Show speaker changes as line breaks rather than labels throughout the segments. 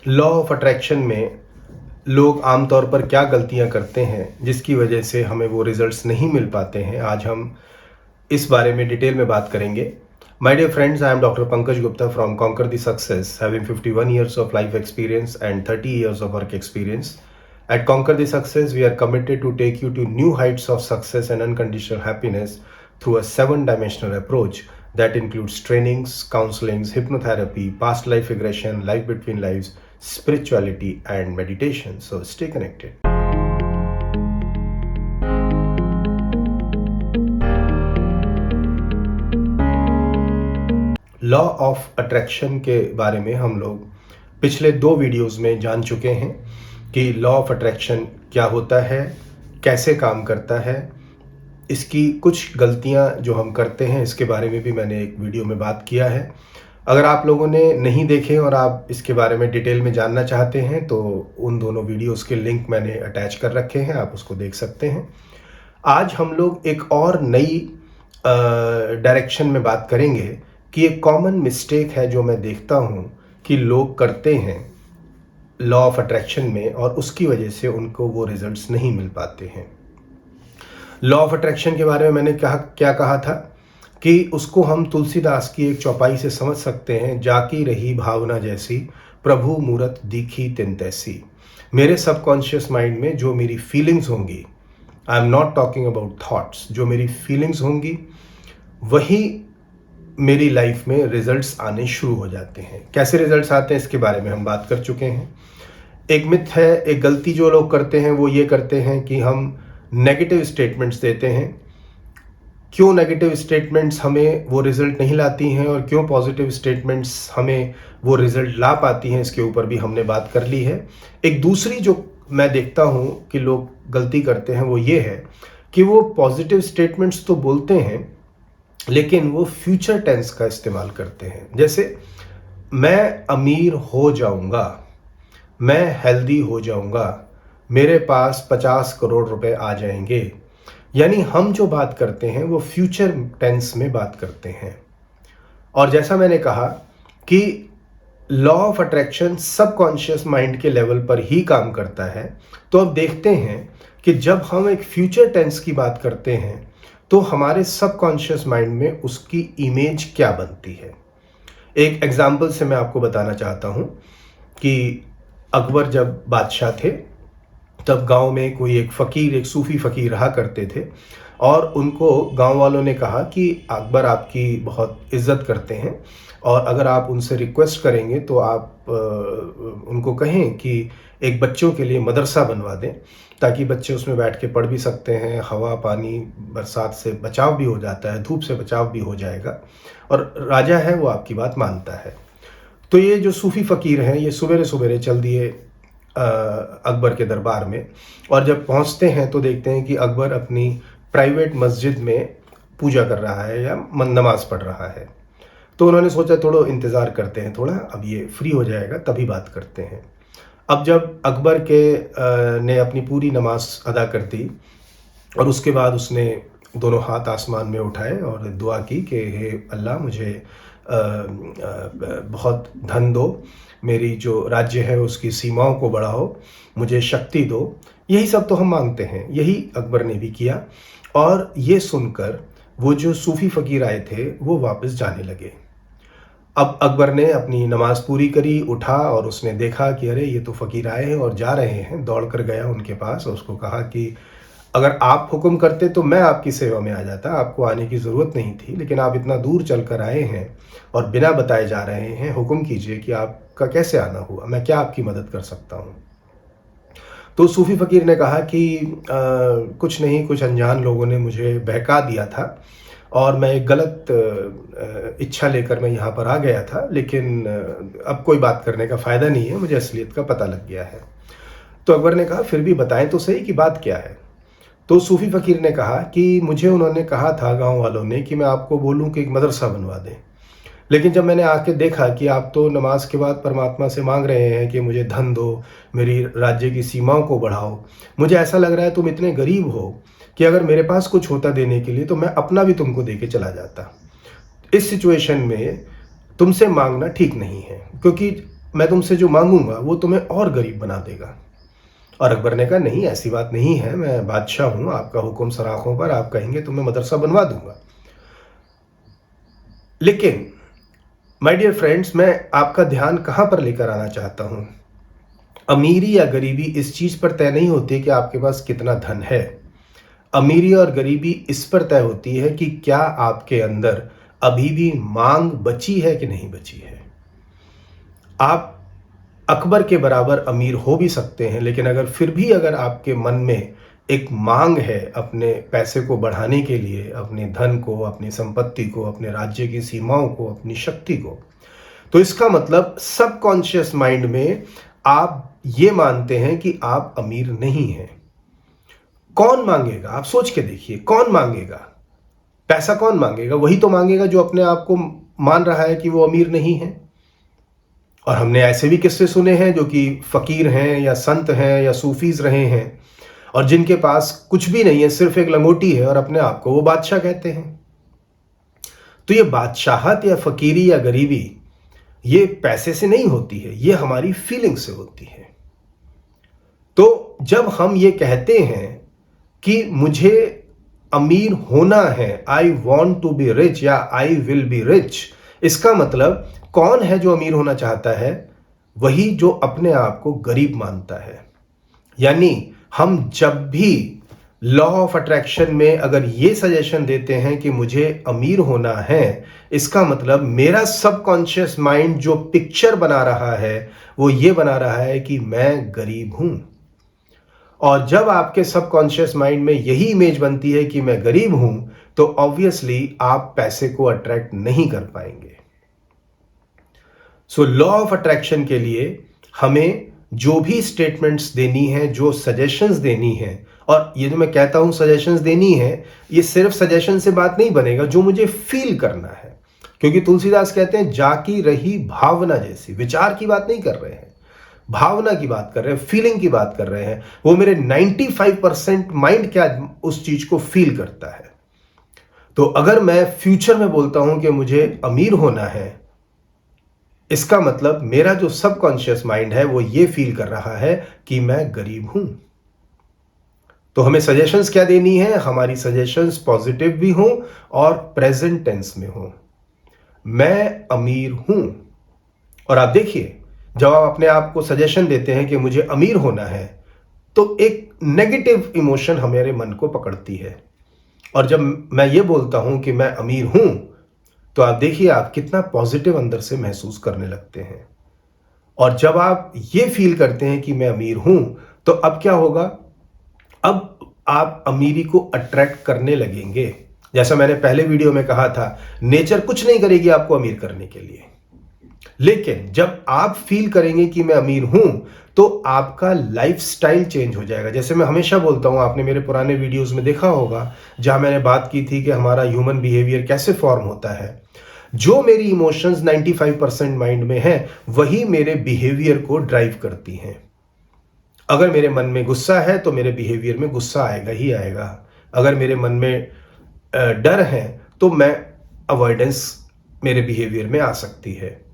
Law of attraction में लोग आमतौर पर क्या गलतियां करते हैं जिसकी वजह से हमें वो रिजल्ट्स नहीं मिल पाते हैं, आज हम इस बारे में डिटेल में बात करेंगे। My dear friends, I am doctor Pankaj Gupta from conquer the success, having 51 years of life experience and 30 years of work experience. At Conquer the Success, we are committed to take you to new heights of success and unconditional happiness through a 7-dimensional approach that includes trainings, counselings, hypnotherapy, past life regression, life between lives, spirituality, and meditation. So stay connected. Law of attraction के बारे में हम लोग पिछले 2 videos में जान चुके हैं कि लॉ ऑफ अट्रैक्शन क्या होता है, कैसे काम करता है, इसकी कुछ गलतियां जो हम करते हैं इसके बारे में भी मैंने एक वीडियो में बात किया है। अगर आप लोगों ने नहीं देखे और आप इसके बारे में डिटेल में जानना चाहते हैं तो उन दोनों वीडियोस के लिंक मैंने अटैच कर रखे हैं, आप उसको देख सकते हैं। आज हम लोग एक और नई डायरेक्शन में बात करेंगे कि एक कॉमन मिस्टेक है जो मैं देखता हूँ कि लोग करते हैं लॉ ऑफ अट्रैक्शन में और उसकी वजह से उनको वो रिजल्ट्स नहीं मिल पाते हैं। लॉ ऑफ अट्रैक्शन के बारे में मैंने क्या कहा था कि उसको हम तुलसीदास की एक चौपाई से समझ सकते हैं, जाकी रही भावना जैसी प्रभु मूरत दिखी तिन तैसी। मेरे सबकॉन्शियस माइंड में जो मेरी फीलिंग्स होंगी, I am not talking about thoughts, जो मेरी फीलिंग्स होंगी वही मेरी लाइफ में रिजल्ट्स आने शुरू हो जाते हैं। कैसे रिजल्ट्स आते हैं इसके बारे में हम बात कर चुके हैं। एक मिथ है, एक गलती जो लोग करते हैं वो ये करते हैं कि हम नेगेटिव स्टेटमेंट्स देते हैं। क्यों नेगेटिव स्टेटमेंट्स हमें वो रिजल्ट नहीं लाती हैं और क्यों पॉजिटिव स्टेटमेंट्स हमें वो रिजल्ट ला पाती हैं, इसके ऊपर भी हमने बात कर ली है। एक दूसरी जो मैं देखता हूँ कि लोग गलती करते हैं वो ये है कि वो पॉजिटिव स्टेटमेंट्स तो बोलते हैं लेकिन वो फ्यूचर टेंस का इस्तेमाल करते हैं। जैसे मैं अमीर हो जाऊंगा, मैं हेल्दी हो जाऊंगा, मेरे पास 50 करोड़ रुपए आ जाएंगे। यानी हम जो बात करते हैं वो फ्यूचर टेंस में बात करते हैं। और जैसा मैंने कहा कि law of attraction subconscious mind के लेवल पर ही काम करता है, तो अब देखते हैं कि जब हम एक फ्यूचर टेंस की बात करते हैं तो हमारे सबकॉन्शियस माइंड में उसकी इमेज क्या बनती है। एक एग्जाम्पल से मैं आपको बताना चाहता हूँ कि अकबर जब बादशाह थे तब गांव में कोई एक फ़कीर, एक सूफ़ी फ़कीर रहा करते थे और उनको गांव वालों ने कहा कि अकबर आपकी बहुत इज़्ज़त करते हैं और अगर आप उनसे रिक्वेस्ट करेंगे तो आप उनको कहें कि एक बच्चों के लिए मदरसा बनवा दें ताकि बच्चे उसमें बैठ के पढ़ भी सकते हैं, हवा पानी बरसात से बचाव भी हो जाता है, धूप से बचाव भी हो जाएगा और राजा है वो आपकी बात मानता है। तो ये जो सूफ़ी फ़कीर हैं ये सवेरे सवेरे चल दिए अकबर के दरबार में और जब पहुंचते हैं तो देखते हैं कि अकबर अपनी प्राइवेट मस्जिद में पूजा कर रहा है या नमाज पढ़ रहा है। तो उन्होंने सोचा थोड़ा इंतज़ार करते हैं, थोड़ा अब ये फ्री हो जाएगा तभी बात करते हैं। अब जब अकबर के ने अपनी पूरी नमाज अदा कर दी और उसके बाद उसने दोनों हाथ आसमान में उठाए और दुआ की कि हे अल्लाह मुझे बहुत धन दो, मेरी जो राज्य है उसकी सीमाओं को बढ़ाओ, मुझे शक्ति दो। यही सब तो हम मांगते हैं, यही अकबर ने भी किया। और ये सुनकर वो जो सूफ़ी फ़कीर आए थे वो वापस जाने लगे। अब अकबर ने अपनी नमाज पूरी करी, उठा और उसने देखा कि अरे ये तो फ़कीर आए हैं और जा रहे हैं। दौड़ कर गया उनके पास और उसको कहा कि अगर आप हुक्म करते तो मैं आपकी सेवा में आ जाता, आपको आने की ज़रूरत नहीं थी, लेकिन आप इतना दूर चल कर आए हैं और बिना बताए जा रहे हैं। हुक्म कीजिए कि आपका कैसे आना हुआ, मैं क्या आपकी मदद कर सकता हूँ। तो सूफ़ी फ़कीर ने कहा कि कुछ नहीं, कुछ अनजान लोगों ने मुझे बहका दिया था और मैं एक गलत इच्छा लेकर मैं यहाँ पर आ गया था, लेकिन अब कोई बात करने का फ़ायदा नहीं है, मुझे असलियत का पता लग गया है। तो अकबर ने कहा फिर भी बताएं तो सही कि बात क्या है। तो सूफ़ी फ़कीर ने कहा कि मुझे उन्होंने कहा था गांव वालों ने कि मैं आपको बोलूं कि एक मदरसा बनवा दें, लेकिन जब मैंने आके देखा कि आप तो नमाज के बाद परमात्मा से मांग रहे हैं कि मुझे धन दो, मेरी राज्य की सीमाओं को बढ़ाओ, मुझे ऐसा लग रहा है तुम इतने गरीब हो कि अगर मेरे पास कुछ होता देने के लिए तो मैं अपना भी तुमको दे के चला जाता। इस सिचुएशन में तुमसे मांगना ठीक नहीं है, क्योंकि मैं तुमसे जो मांगूंगा वो तुम्हें और गरीब बना देगा। और अकबर ने कहा, नहीं, ऐसी बात नहीं है, मैं बादशाह हूं, आपका हुक्म सराखों पर, आप कहेंगे तो मैं मदरसा बनवा दूंगा। लेकिन माय डियर फ्रेंड्स, मैं आपका ध्यान कहां पर लेकर आना चाहता हूं। अमीरी या गरीबी इस चीज पर तय नहीं होती कि आपके पास कितना धन है। अमीरी और गरीबी इस पर तय होती है कि क्या आपके अंदर अभी भी मांग बची है कि नहीं बची है। आप अकबर के बराबर अमीर हो भी सकते हैं, लेकिन अगर आपके मन में एक मांग है अपने पैसे को बढ़ाने के लिए, अपने धन को, अपनी संपत्ति को, अपने राज्य की सीमाओं को, अपनी शक्ति को, तो इसका मतलब सबकॉन्शियस माइंड में आप ये मानते हैं कि आप अमीर नहीं हैं। कौन मांगेगा? आप सोच के देखिए, कौन मांगेगा? पैसा कौन मांगेगा? वही तो मांगेगा जो अपने आप को मान रहा है कि वो अमीर नहीं है। और हमने ऐसे भी किस्से सुने हैं जो कि फकीर हैं या संत हैं या सूफीज रहे हैं और जिनके पास कुछ भी नहीं है, सिर्फ एक लंगोटी है, और अपने आप को वो बादशाह कहते हैं। तो ये बादशाहत या फकीरी या गरीबी ये पैसे से नहीं होती है, ये हमारी फीलिंग से होती है। तो जब हम ये कहते हैं कि मुझे अमीर होना है, I want to be rich या आई विल बी रिच, इसका मतलब कौन है जो अमीर होना चाहता है? वही जो अपने आप को गरीब मानता है। यानी हम जब भी लॉ ऑफ अट्रैक्शन में अगर ये सजेशन देते हैं कि मुझे अमीर होना है, इसका मतलब मेरा सबकॉन्शियस माइंड जो पिक्चर बना रहा है वो ये बना रहा है कि मैं गरीब हूं। और जब आपके सबकॉन्शियस माइंड में यही इमेज बनती है कि मैं गरीब हूं, तो ऑब्वियसली आप पैसे को अट्रैक्ट नहीं कर पाएंगे। सो लॉ ऑफ अट्रैक्शन के लिए हमें जो भी स्टेटमेंट्स देनी है, जो सजेशंस देनी है, और ये जो मैं कहता हूं सजेशंस देनी है, ये सिर्फ सजेशन से बात नहीं बनेगा, जो मुझे फील करना है। क्योंकि तुलसीदास कहते हैं, जाकी रही भावना जैसी। विचार की बात नहीं कर रहे हैं, भावना की बात कर रहे हैं, फीलिंग की बात कर रहे हैं। वो मेरे 95% माइंड क्या उस चीज को फील करता है। तो अगर मैं फ्यूचर में बोलता हूं कि मुझे अमीर होना है, इसका मतलब मेरा जो सबकॉन्शियस माइंड है वो ये फील कर रहा है कि मैं गरीब हूं। तो हमें सजेशंस क्या देनी है? हमारी सजेशंस पॉजिटिव भी हों और प्रेजेंट टेंस में हों। मैं अमीर हूं। और आप देखिए, जब आप अपने आप को सजेशन देते हैं कि मुझे अमीर होना है, तो एक नेगेटिव इमोशन हमारे मन को पकड़ती है। और जब मैं ये बोलता हूं कि मैं अमीर हूं, तो आप देखिए आप कितना पॉजिटिव अंदर से महसूस करने लगते हैं। और जब आप ये फील करते हैं कि मैं अमीर हूं, तो अब क्या होगा? अब आप अमीरी को अट्रैक्ट करने लगेंगे। जैसा मैंने पहले वीडियो में कहा था, नेचर कुछ नहीं करेगी आपको अमीर करने के लिए। लेकिन जब आप फील करेंगे कि मैं अमीर हूं, तो आपका लाइफस्टाइल चेंज हो जाएगा। जैसे मैं हमेशा बोलता हूं, आपने मेरे पुराने वीडियोस में देखा होगा जहां मैंने बात की थी कि हमारा ह्यूमन बिहेवियर कैसे फॉर्म होता है। जो मेरी इमोशंस 95% माइंड में है, वही मेरे बिहेवियर को ड्राइव करती हैं। अगर मेरे मन में गुस्सा है तो मेरे बिहेवियर में गुस्सा आएगा ही आएगा। अगर मेरे मन में डर है तो मैं अवॉइडेंस मेरे बिहेवियर में आ सकती है।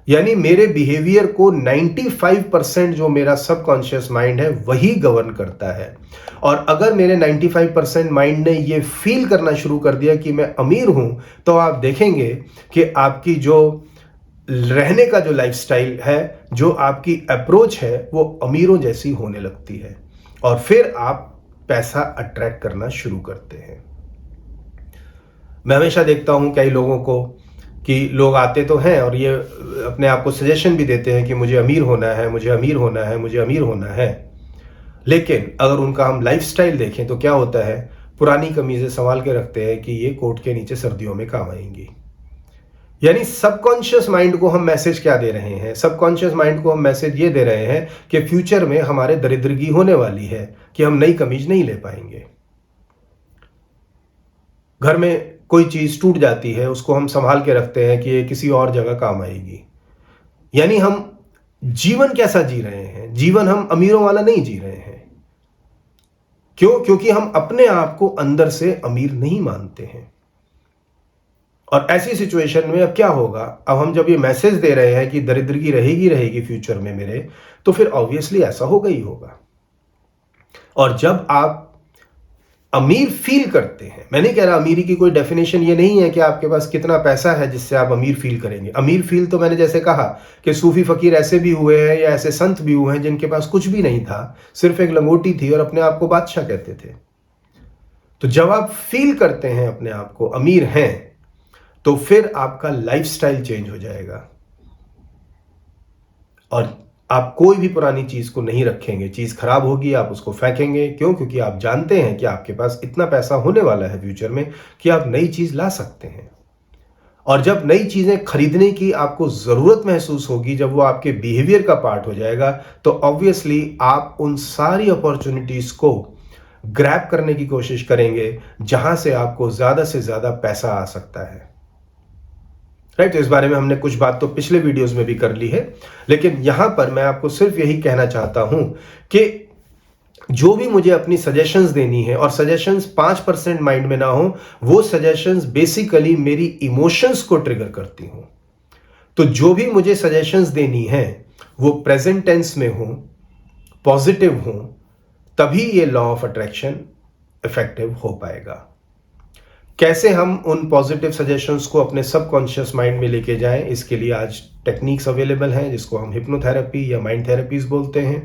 यानी मेरे बिहेवियर को 95% जो मेरा सबकॉन्शियस माइंड है वही गवर्न करता है। और अगर मेरे 95% माइंड ने ये फील करना शुरू कर दिया कि मैं अमीर हूं, तो आप देखेंगे कि आपकी जो रहने का जो लाइफस्टाइल है, जो आपकी अप्रोच है, वो अमीरों जैसी होने लगती है। और फिर आप पैसा अट्रैक्ट करना शुरू करते हैं। मैं हमेशा देखता हूं कई लोगों को कि लोग आते तो हैं और ये अपने आप को सजेशन भी देते हैं कि मुझे अमीर होना है, मुझे अमीर होना है, मुझे अमीर होना है। लेकिन अगर उनका हम लाइफस्टाइल देखें तो क्या होता है? पुरानी कमीजें संभाल के रखते हैं कि ये कोट के नीचे सर्दियों में काम आएंगी। यानी सबकॉन्शियस माइंड को हम मैसेज क्या दे रहे हैं? सबकॉन्शियस माइंड को हम मैसेज ये दे रहे हैं कि फ्यूचर में हमारे दरिद्रगी होने वाली है, कि हम नई कमीज नहीं ले पाएंगे। घर में कोई चीज टूट जाती है, उसको हम संभाल के रखते हैं कि ये किसी और जगह काम आएगी। यानी हम जीवन कैसा जी रहे हैं? जीवन हम अमीरों वाला नहीं जी रहे हैं। क्यों? क्योंकि हम अपने आप को अंदर से अमीर नहीं मानते हैं। और ऐसी सिचुएशन में अब क्या होगा, अब हम जब ये मैसेज दे रहे हैं कि दरिद्रगी रहेगी फ्यूचर में मेरे, तो फिर ऑब्वियसली ऐसा होगा ही होगा। और जब आप अमीर फील करते हैं, मैं नहीं कह रहा अमीरी की कोई डेफिनेशन ये नहीं है कि आपके पास कितना पैसा है जिससे आप अमीर फील करेंगे। अमीर फील तो मैंने जैसे कहा कि सूफी फकीर ऐसे भी हुए हैं या ऐसे संत भी हुए हैं जिनके पास कुछ भी नहीं था, सिर्फ एक लंगोटी थी और अपने आप को बादशाह कहते थे। तो जब आप फील करते हैं अपने आप को अमीर हैं, तो फिर आपका लाइफस्टाइल चेंज हो जाएगा और आप कोई भी पुरानी चीज को नहीं रखेंगे। चीज खराब होगी आप उसको फेंकेंगे, क्यों? क्योंकि आप जानते हैं कि आपके पास इतना पैसा होने वाला है फ्यूचर में कि आप नई चीज ला सकते हैं। और जब नई चीजें खरीदने की आपको जरूरत महसूस होगी, जब वो आपके बिहेवियर का पार्ट हो जाएगा, तो ऑब्वियसली आप उन सारी अपॉर्चुनिटीज को ग्रैब करने की कोशिश करेंगे जहां से आपको ज्यादा से ज्यादा पैसा आ सकता है। राइट? तो इस बारे में हमने कुछ बात तो पिछले वीडियोस में भी कर ली है, लेकिन यहां पर मैं आपको सिर्फ यही कहना चाहता हूं कि जो भी मुझे अपनी सजेशंस देनी है, और सजेशंस 5% माइंड में ना हो, वो सजेशंस बेसिकली मेरी इमोशंस को ट्रिगर करती हूं। तो जो भी मुझे सजेशंस देनी है वो प्रेजेंट टेंस में हो, पॉजिटिव हो, तभी ये लॉ ऑफ अट्रैक्शन इफेक्टिव हो पाएगा। कैसे हम उन पॉजिटिव सजेशंस को अपने सबकॉन्शियस माइंड में लेके जाएं, इसके लिए आज टेक्निक्स अवेलेबल हैं जिसको हम हिप्नोथेरेपी या माइंड थेरेपीज बोलते हैं।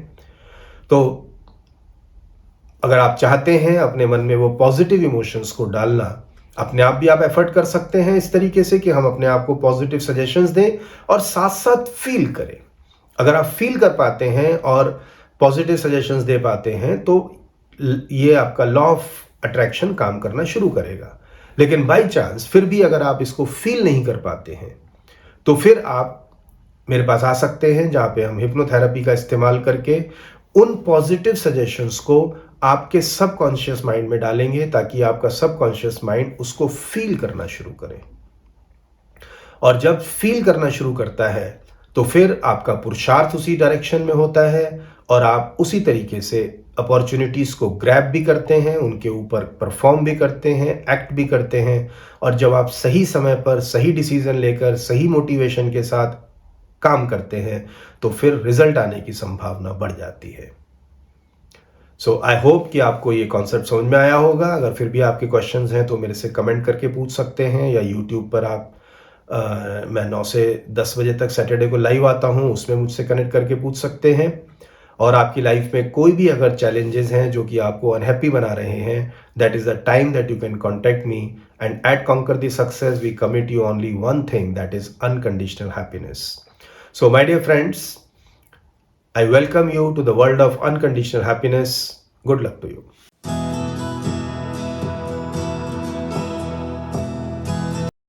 तो अगर आप चाहते हैं अपने मन में वो पॉजिटिव इमोशंस को डालना, अपने आप भी आप एफर्ट कर सकते हैं इस तरीके से कि हम अपने आप को पॉजिटिव सजेशंस दें और साथ साथ फील करें। अगर आप फील कर पाते हैं और पॉजिटिव सजेशंस दे पाते हैं तो ये आपका लॉ ऑफ अट्रैक्शन काम करना शुरू करेगा। लेकिन बाय चांस फिर भी अगर आप इसको फील नहीं कर पाते हैं, तो फिर आप मेरे पास आ सकते हैं, जहां पे हम हिप्नोथेरेपी का इस्तेमाल करके उन पॉजिटिव सजेशंस को आपके सबकॉन्शियस माइंड में डालेंगे, ताकि आपका सबकॉन्शियस माइंड उसको फील करना शुरू करे। और जब फील करना शुरू करता है तो फिर आपका पुरुषार्थ उसी डायरेक्शन में होता है और आप उसी तरीके से अपॉर्चुनिटीज को ग्रैब भी करते हैं, उनके ऊपर परफॉर्म भी करते हैं, एक्ट भी करते हैं। और जब आप सही समय पर सही डिसीजन लेकर सही मोटिवेशन के साथ काम करते हैं तो फिर रिजल्ट आने की संभावना बढ़ जाती है। सो आई होप कि आपको ये कॉन्सेप्ट समझ में आया होगा। अगर फिर भी आपके क्वेश्चंस हैं तो मेरे से कमेंट करके पूछ सकते हैं, या यूट्यूब पर आप मैं 9 से 10 बजे तक सैटरडे को लाइव आता हूँ, उसमें मुझसे कनेक्ट करके पूछ सकते हैं। और आपकी लाइफ में कोई भी अगर चैलेंजेस हैं जो कि आपको अनहैप्पी बना रहे हैं, that is the time that you can contact me, and at conquer the success we commit you only one thing, that is unconditional happiness. So my dear friends, I welcome you to the world of unconditional happiness. Good luck to you.